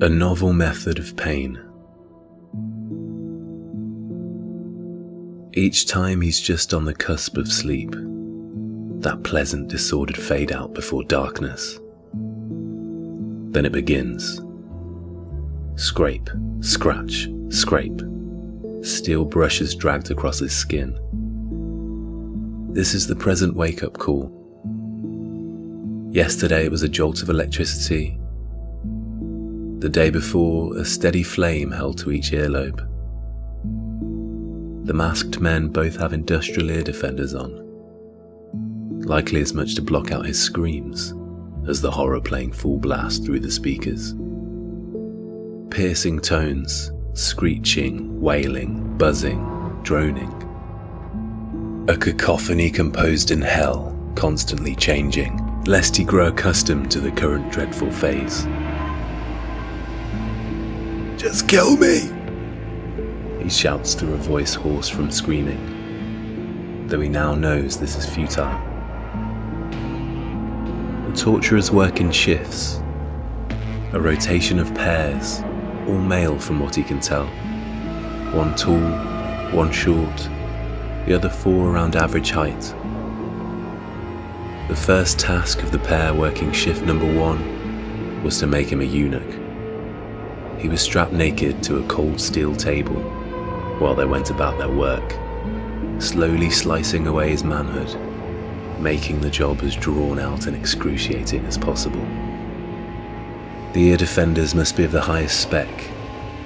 A novel method of pain. Each time he's just on the cusp of sleep, that pleasant disordered fade out before darkness. Then it begins. Scrape, scratch, scrape. Steel brushes dragged across his skin. This is the present wake-up call. Yesterday it was a jolt of electricity. The day before, a steady flame held to each earlobe. The masked men both have industrial ear defenders on, likely as much to block out his screams as the horror playing full blast through the speakers. Piercing tones, screeching, wailing, buzzing, droning. A cacophony composed in hell, constantly changing, lest he grow accustomed to the current dreadful phase. "Just kill me!" he shouts through a voice hoarse from screaming, though he now knows this is futile. The torturers work in shifts, a rotation of pairs, all male from what he can tell. One tall, one short, the other four around average height. The first task of the pair working shift number 1 was to make him a eunuch. He was strapped naked to a cold steel table while they went about their work, slowly slicing away his manhood, making the job as drawn out and excruciating as possible. The ear defenders must be of the highest spec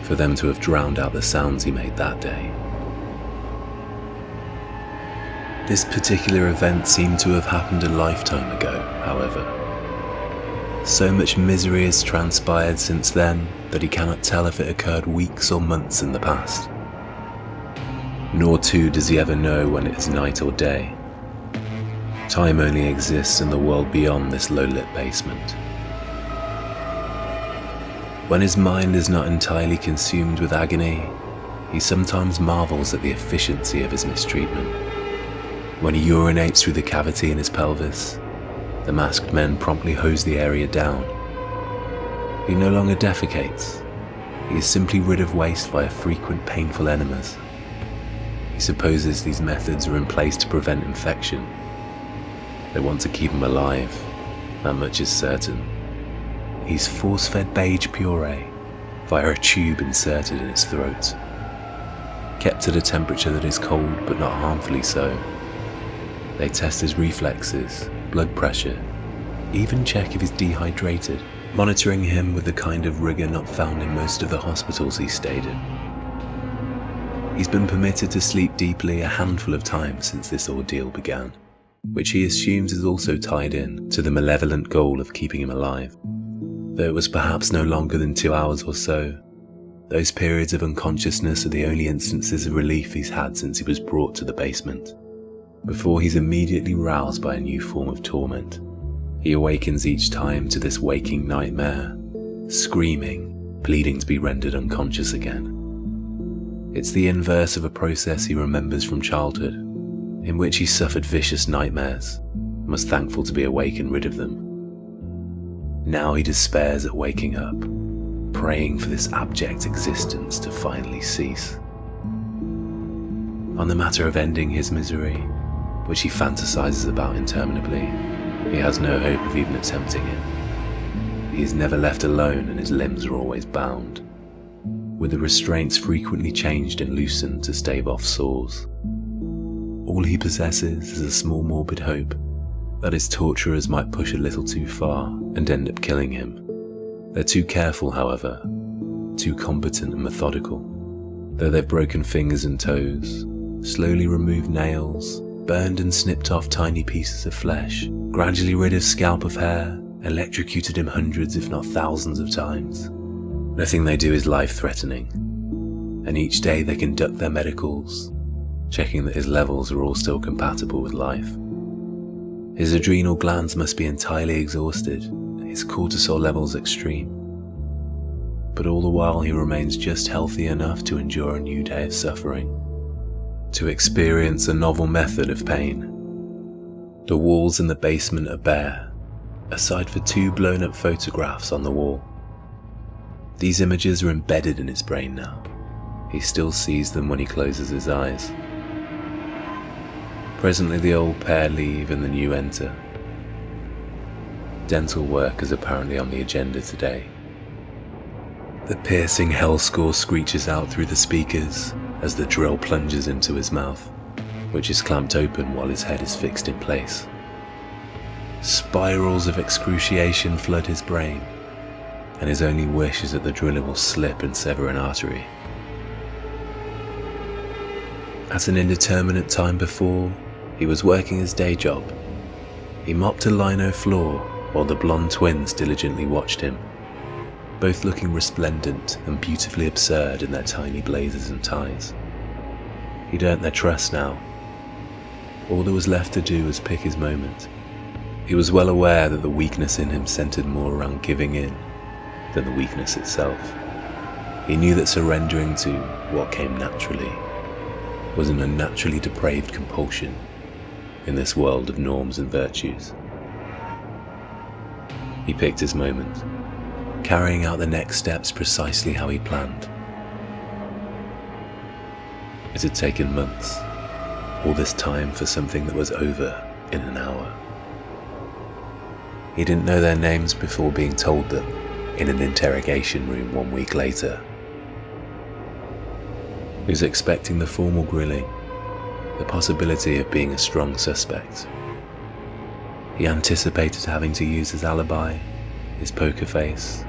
for them to have drowned out the sounds he made that day. This particular event seemed to have happened a lifetime ago, however. So much misery has transpired since then that he cannot tell if it occurred weeks or months in the past. Nor too does he ever know when it is night or day. Time only exists in the world beyond this low-lit basement. When his mind is not entirely consumed with agony, he sometimes marvels at the efficiency of his mistreatment. When he urinates through the cavity in his pelvis, the masked men promptly hose the area down. He no longer defecates. He is simply rid of waste via frequent painful enemas. He supposes these methods are in place to prevent infection. They want to keep him alive, that much is certain. He's force-fed beige puree via a tube inserted in his throat, kept at a temperature that is cold but not harmfully so. They test his reflexes, blood pressure, even check if he's dehydrated, monitoring him with the kind of rigour not found in most of the hospitals he stayed in. He's been permitted to sleep deeply a handful of times since this ordeal began, which he assumes is also tied in to the malevolent goal of keeping him alive. Though it was perhaps no longer than 2 hours or so, those periods of unconsciousness are the only instances of relief he's had since he was brought to the basement. Before he's immediately roused by a new form of torment. He awakens each time to this waking nightmare, screaming, pleading to be rendered unconscious again. It's the inverse of a process he remembers from childhood, in which he suffered vicious nightmares, and was thankful to be awake and rid of them. Now he despairs at waking up, praying for this abject existence to finally cease. On the matter of ending his misery, which he fantasizes about interminably, he has no hope of even attempting it. He is never left alone and his limbs are always bound, with the restraints frequently changed and loosened to stave off sores. All he possesses is a small morbid hope that his torturers might push a little too far and end up killing him. They're too careful, however, too competent and methodical. Though they've broken fingers and toes, slowly removed nails, burned and snipped off tiny pieces of flesh, gradually rid his scalp of hair, electrocuted him hundreds if not thousands of times. Nothing they do is life-threatening, and each day they conduct their medicals, checking that his levels are all still compatible with life. His adrenal glands must be entirely exhausted, his cortisol levels extreme. But all the while he remains just healthy enough to endure a new day of suffering, to experience a novel method of pain. The walls in the basement are bare, aside for 2 blown-up photographs on the wall. These images are embedded in his brain now. He still sees them when he closes his eyes. Presently the old pair leave and the new enter. Dental work is apparently on the agenda today. The piercing hell score screeches out through the speakers as the drill plunges into his mouth, which is clamped open while his head is fixed in place. Spirals of excruciation flood his brain, and his only wish is that the driller will slip and sever an artery. At an indeterminate time before, he was working his day job. He mopped a lino floor while the blonde twins diligently watched him, both looking resplendent and beautifully absurd in their tiny blazers and ties. He'd earned their trust now. All there was left to do was pick his moment. He was well aware that the weakness in him centered more around giving in than the weakness itself. He knew that surrendering to what came naturally was an unnaturally depraved compulsion in this world of norms and virtues. He picked his moment, carrying out the next steps precisely how he planned. It had taken months, all this time for something that was over in an hour. He didn't know their names before being told them in an interrogation room 1 week later. He was expecting the formal grilling, the possibility of being a strong suspect. He anticipated having to use his alibi, his poker face,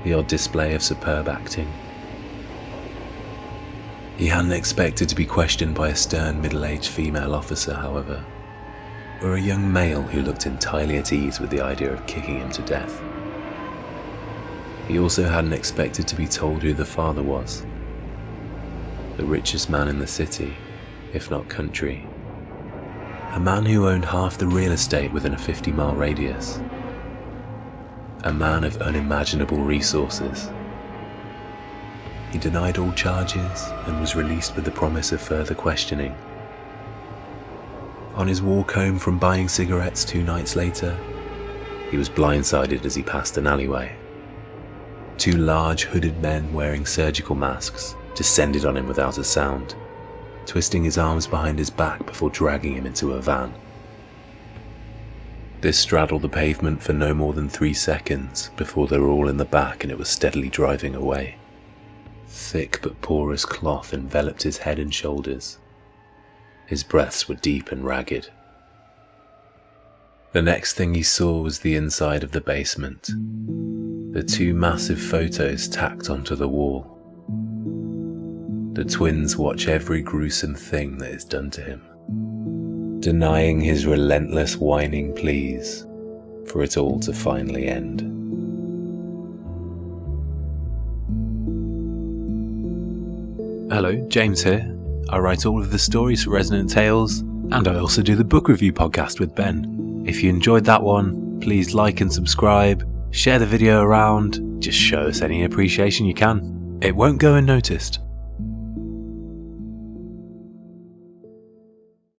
the odd display of superb acting. He hadn't expected to be questioned by a stern middle-aged female officer, however, or a young male who looked entirely at ease with the idea of kicking him to death. He also hadn't expected to be told who the father was, the richest man in the city, if not country. A man who owned half the real estate within a 50-mile radius. A man of unimaginable resources. He denied all charges and was released with the promise of further questioning. On his walk home from buying cigarettes 2 nights later, he was blindsided as he passed an alleyway. 2 large hooded men wearing surgical masks descended on him without a sound, twisting his arms behind his back before dragging him into a van. This straddled the pavement for no more than 3 seconds before they were all in the back and it was steadily driving away. Thick but porous cloth enveloped his head and shoulders. His breaths were deep and ragged. The next thing he saw was the inside of the basement. The 2 massive photos tacked onto the wall. The twins watch every gruesome thing that is done to him, denying his relentless whining pleas for it all to finally end. Hello, James here. I write all of the stories for Resonant Tales, and I also do the book review podcast with Ben. If you enjoyed that one, please like and subscribe, share the video around, just show us any appreciation you can. It won't go unnoticed.